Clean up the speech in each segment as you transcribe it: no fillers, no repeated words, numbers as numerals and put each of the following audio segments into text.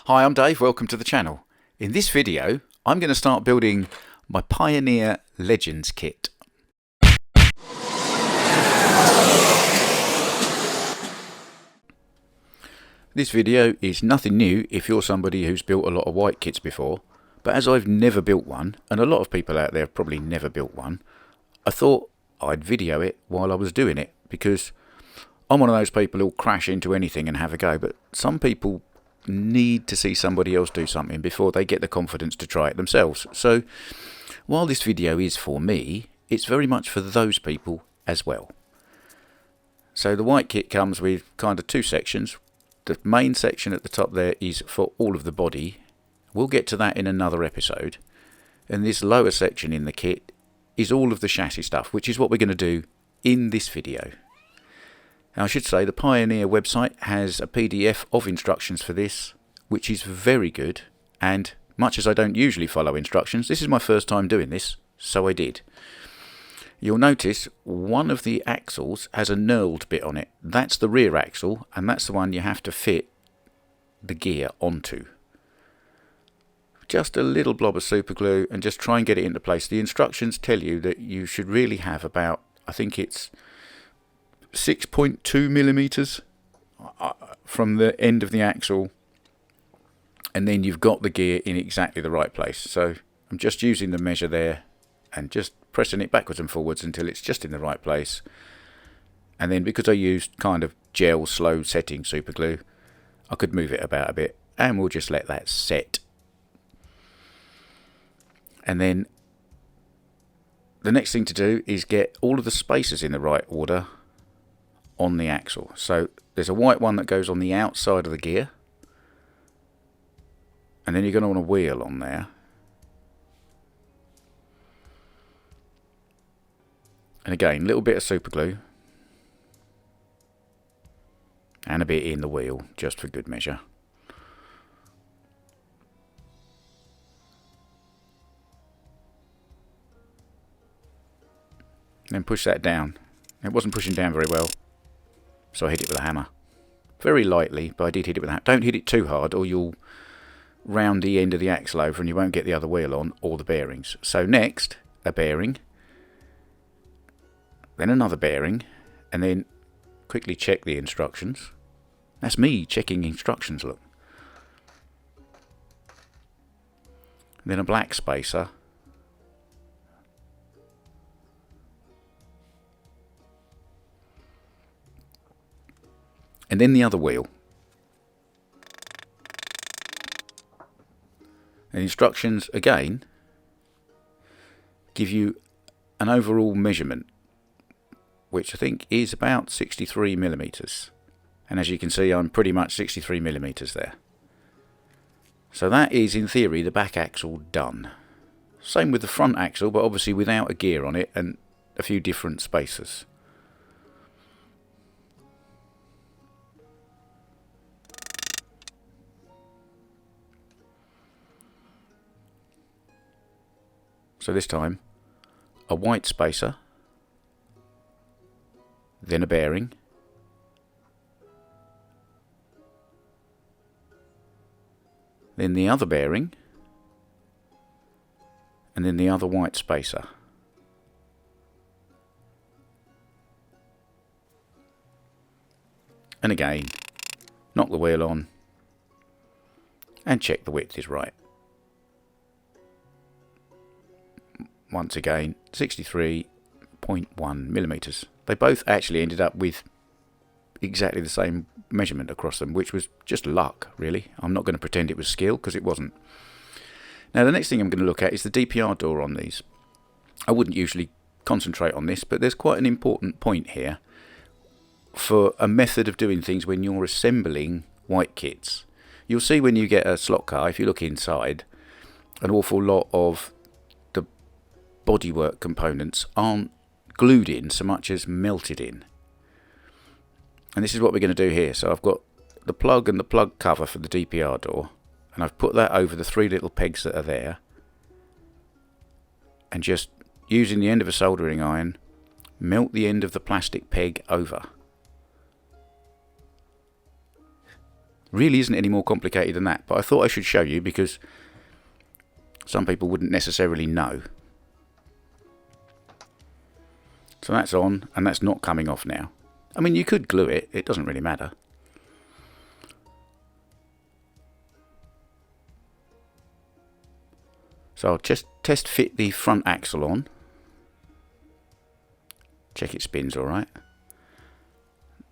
Hi, I'm Dave, welcome to the channel. In this video, I'm going to start building my Pioneer Legends kit. This video is nothing new if you're somebody who's built a lot of white kits before, but as I've never built one, and a lot of people out there have probably never built one, I thought I'd video it while I was doing it, because I'm one of those people who'll crash into anything and have a go, but some people need to see somebody else do something before they get the confidence to try it themselves. So while this video is for me, it's very much for those people as well. So the white kit comes with kind of two sections. The main section at the top there is for all of the body. We'll get to that in another episode. And this lower section in the kit is all of the chassis stuff, which is what we're going to do in this video. Now, I should say the Pioneer website has a PDF of instructions for this, which is very good, and much as I don't usually follow instructions, this is my first time doing this, so I did. You'll notice one of the axles has a knurled bit on it. That's the rear axle, and that's the one you have to fit the gear onto. Just a little blob of super glue and just try and get it into place. The instructions tell you that you should really have about, I think it's 6.2 millimeters from the end of the axle, and then you've got the gear in exactly the right place. So I'm just using the measure there and just pressing it backwards and forwards until it's just in the right place. And then because I used kind of gel slow setting super glue, I could move it about a bit, and we'll just let that set. And then the next thing to do is get all of the spacers in the right order on the axle. So there's a white one that goes on the outside of the gear, and then you're going to want a wheel on there, and again a little bit of super glue and a bit in the wheel just for good measure. Then push that down. It wasn't pushing down very well, so I hit it with a hammer. Very lightly, but I did hit it with a hammer. Don't hit it too hard or you'll round the end of the axle over and you won't get the other wheel on or the bearings. So next, a bearing, then another bearing, and then quickly check the instructions. That's me checking instructions, look. Then a black spacer. And then the other wheel. And instructions again give you an overall measurement, which I think is about 63 millimeters. And as you can see, I'm pretty much 63 millimeters there. So that is in theory the back axle done. Same with the front axle, but obviously without a gear on it and a few different spacers. So this time, a white spacer, then a bearing, then the other bearing, and then the other white spacer. And again, knock the wheel on and check the width is right. Once again, 63.1 millimeters. They both actually ended up with exactly the same measurement across them, which was just luck, really. I'm not going to pretend it was skill, because it wasn't. Now, the next thing I'm going to look at is the DPR door on these. I wouldn't usually concentrate on this, but there's quite an important point here for a method of doing things when you're assembling white kits. You'll see when you get a slot car, if you look inside, an awful lot of bodywork components aren't glued in so much as melted in. And this is what we're going to do here. So I've got the plug and the plug cover for the DPR door, and I've put that over the three little pegs that are there, and just using the end of a soldering iron, melt the end of the plastic peg over. Really isn't any more complicated than that, but I thought I should show you because some people wouldn't necessarily know. So that's on, and that's not coming off now. I mean, you could glue it, it doesn't really matter. So I'll just test fit the front axle on. Check it spins alright.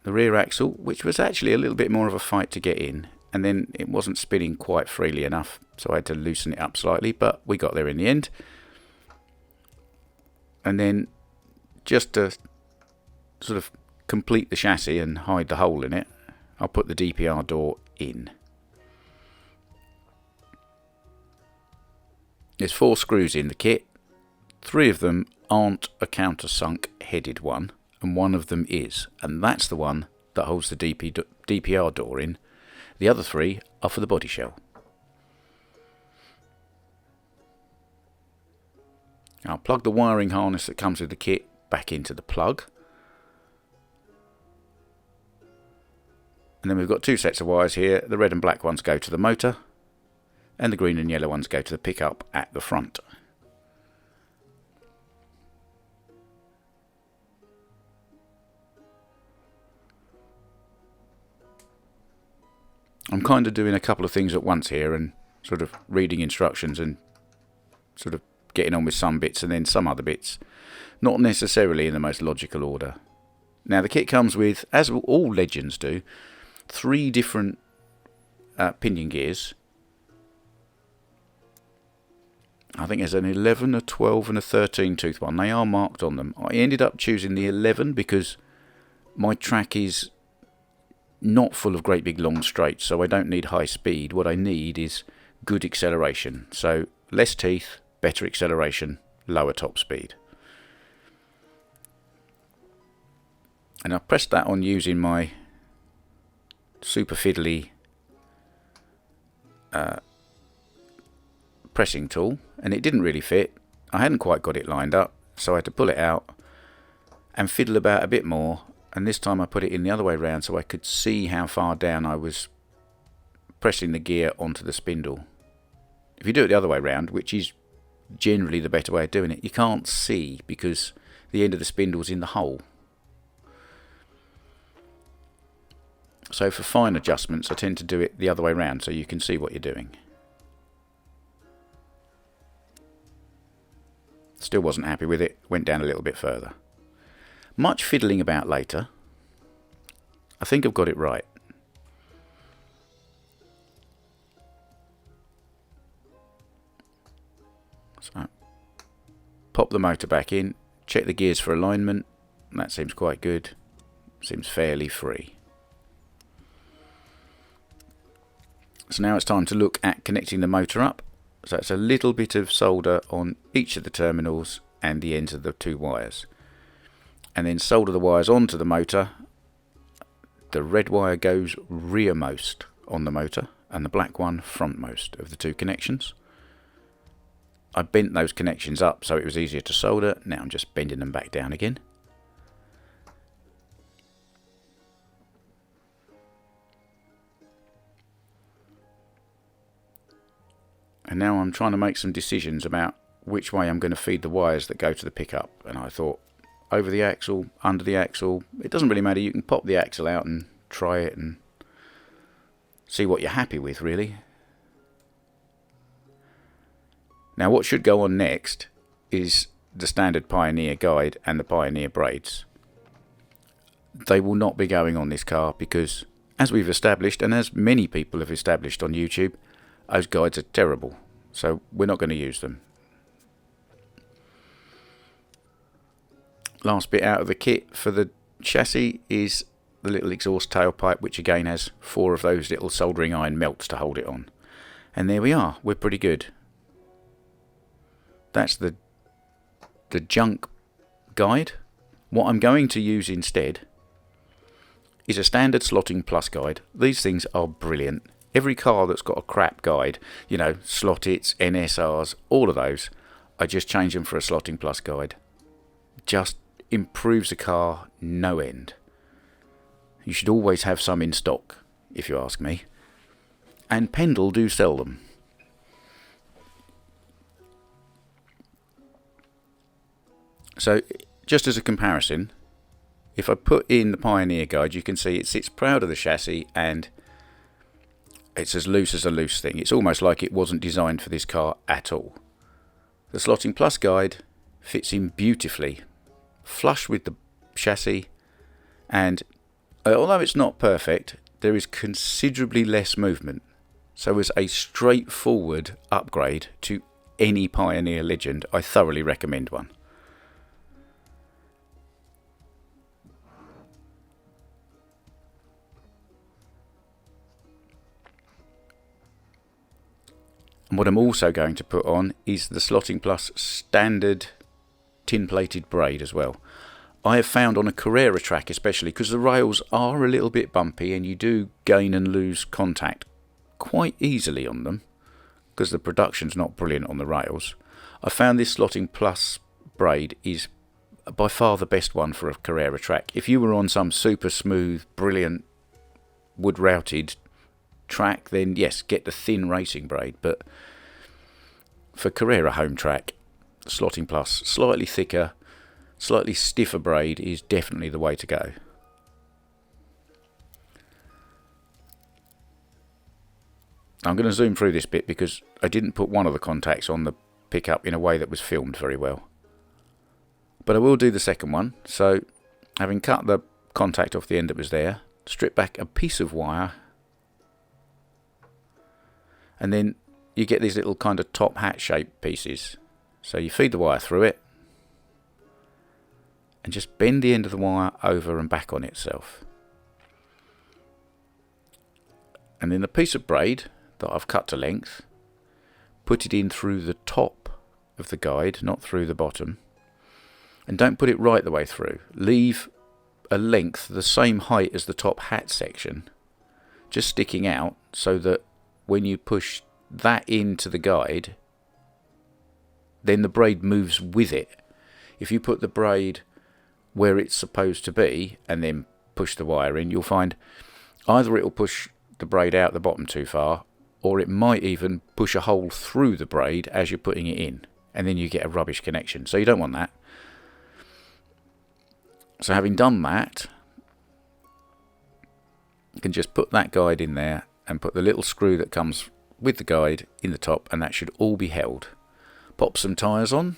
The rear axle, which was actually a little bit more of a fight to get in, and then it wasn't spinning quite freely enough, so I had to loosen it up slightly, but we got there in the end. And then just to sort of complete the chassis and hide the hole in it, I'll put the DPR door in. There's 4 screws in the kit. 3 of them aren't a countersunk headed one, and one of them is, and that's the one that holds the DPR door in. The other 3 are for the body shell. I'll plug the wiring harness that comes with the kit back into the plug. And then we've got 2 sets of wires here. The red and black ones go to the motor, and the green and yellow ones go to the pickup at the front. I'm kind of doing a couple of things at once here and sort of reading instructions and sort of getting on with some bits and then some other bits, not necessarily in the most logical order. Now the kit comes with, as all Legends do, 3 different pinion gears. I think there's an 11, a 12 and a 13 tooth one. They are marked on them. I ended up choosing the 11 because my track is not full of great big long straights, so I don't need high speed. What I need is good acceleration. So less teeth, better acceleration, lower top speed. And I pressed that on using my super fiddly pressing tool, and it didn't really fit. I hadn't quite got it lined up, so I had to pull it out and fiddle about a bit more, and this time I put it in the other way round so I could see how far down I was pressing the gear onto the spindle. If you do it the other way round, which is generally the better way of doing it, you can't see because the end of the spindle's in the hole. So for fine adjustments I tend to do it the other way round so you can see what you're doing. Still wasn't happy with it, went down a little bit further. Much fiddling about later. I think I've got it right. So, pop the motor back in, check the gears for alignment. That seems quite good. Seems fairly free. So now it's time to look at connecting the motor up. So it's a little bit of solder on each of the terminals and the ends of the 2 wires. And then solder the wires onto the motor. The red wire goes rearmost on the motor and the black one frontmost of the 2 connections. I bent those connections up so it was easier to solder. Now I'm just bending them back down again. And now I'm trying to make some decisions about which way I'm going to feed the wires that go to the pickup. And I thought, over the axle, under the axle, it doesn't really matter. You can pop the axle out and try it and see what you're happy with, really. Now what should go on next is the standard Pioneer guide and the Pioneer braids. They will not be going on this car because, as we've established, and as many people have established on YouTube, those guides are terrible, so we're not going to use them. Last bit out of the kit for the chassis is the little exhaust tailpipe, which again has 4 of those little soldering iron melts to hold it on. And there we are, we're pretty good. That's the junk guide. What I'm going to use instead is a standard slotting plus guide. These things are brilliant. Every car that's got a crap guide, you know, Slot-Its, NSRs, all of those, I just change them for a slotting plus guide. Just improves the car no end. You should always have some in stock, if you ask me. and Pendle do sell them. So just as a comparison, if I put in the Pioneer guide, you can see it sits proud of the chassis and it's as loose as a loose thing. It's almost like it wasn't designed for this car at all. The Slotting Plus guide fits in beautifully, flush with the chassis, and although it's not perfect, there is considerably less movement. So as a straightforward upgrade to any Pioneer Legend, I thoroughly recommend one. And what I'm also going to put on is the Slotting Plus standard tin plated braid as well. I have found on a Carrera track especially, because the rails are a little bit bumpy and you do gain and lose contact quite easily on them because the production's not brilliant on the rails. I found this Slotting Plus braid is by far the best one for a Carrera track. If you were on some super smooth, brilliant, wood routed track, then yes, get the thin racing braid, but for Carrera home track, Slotting Plus, slightly thicker, slightly stiffer braid is definitely the way to go. I'm going to zoom through this bit because I didn't put one of the contacts on the pickup in a way that was filmed very well, but I will do the second one. So having cut the contact off the end that was there, strip back a piece of wire, and then you get these little kind of top hat shaped pieces. So you feed the wire through it and just bend the end of the wire over and back on itself. And then the piece of braid that I've cut to length, put it in through the top of the guide, not through the bottom. And don't put it right the way through. Leave a length the same height as the top hat section, just sticking out, so that when you push that into the guide, then the braid moves with it. If you put the braid where it's supposed to be and then push the wire in, you'll find either it'll push the braid out the bottom too far, or it might even push a hole through the braid as you're putting it in, and then you get a rubbish connection. So you don't want that. So having done that, you can just put that guide in there and put the little screw that comes with the guide in the top, and that should all be held. Pop some tyres on.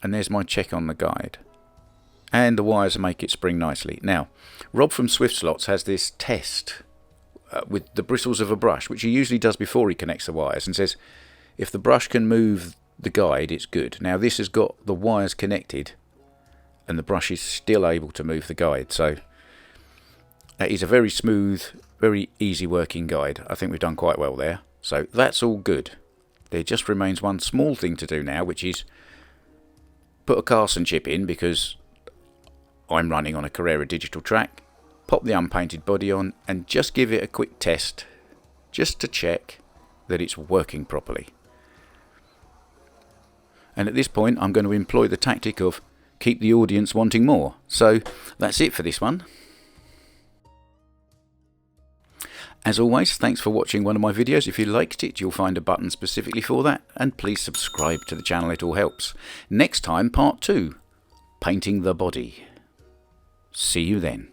And there's my check on the guide. And the wires make it spring nicely. Now, Rob from Swift Slots has this test with the bristles of a brush, which he usually does before he connects the wires, and says if the brush can move the guide, it's good. Now this has got the wires connected and the brush is still able to move the guide, so that is a very smooth, very easy working guide. I think we've done quite well there. So that's all good. There just remains one small thing to do now, which is put a Carson chip in, because I'm running on a Carrera digital track. Pop the unpainted body on and just give it a quick test, just to check that it's working properly. And at this point I'm going to employ the tactic of keep the audience wanting more. So that's it for this one. As always, thanks for watching one of my videos. If you liked it, you'll find a button specifically for that, and please subscribe to the channel, it all helps. Next time, part 2, painting the body. See you then.